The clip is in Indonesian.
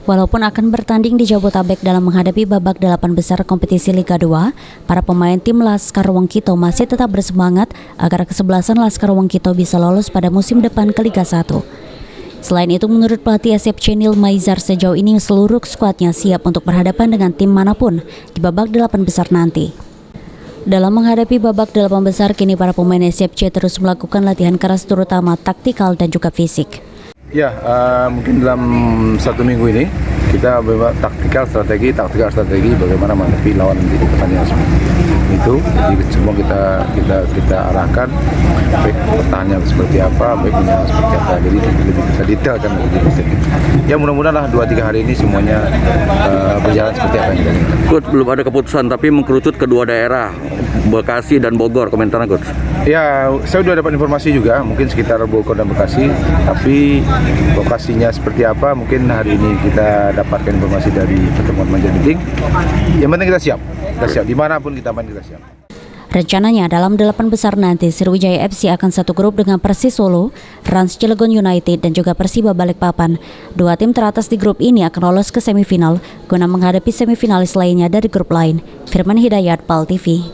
Walaupun akan bertanding di Jabotabek dalam menghadapi babak 8 besar kompetisi Liga 2, para pemain tim Laskar Wongkito masih tetap bersemangat agar kesebelasan Laskar Wongkito bisa lolos pada musim depan ke Liga 1. Selain itu, menurut pelatih SFC Nil Maizar, sejauh ini seluruh skuadnya siap untuk berhadapan dengan tim manapun di babak 8 besar nanti. Dalam menghadapi babak 8 besar, kini para pemain SFC terus melakukan latihan keras terutama taktikal dan juga fisik. Ya, mungkin dalam 1 minggu ini kita memang taktikal strategi bagaimana menghadapi lawan di pertandingan semua. Itu jadi semua kita arahkan baik pertahanan seperti apa, baiknya seperti apa. Jadi lebih kita detailkan lebih sedikit. Ya mudah-mudahan lah 2-3 hari ini semuanya berjalan seperti apa yang kita inginkan. Coach, belum ada keputusan tapi mengkerucut kedua daerah Bekasi dan Bogor, komentarnya Coach? Ya, saya sudah dapat informasi juga, mungkin sekitar Bogor dan Bekasi, tapi lokasinya seperti apa, mungkin hari ini kita dapatkan informasi dari pertemuan manajer meeting. Yang penting kita siap, dimanapun kita main kita siap. Rencananya dalam 8 besar nanti, Sriwijaya FC akan satu grup dengan Persis Solo, Rans Cilegon United, dan juga Persiba Balikpapan. Dua tim teratas di grup ini akan lolos ke semifinal, guna menghadapi semifinalis lainnya dari grup lain. Firman Hidayat, PAL TV.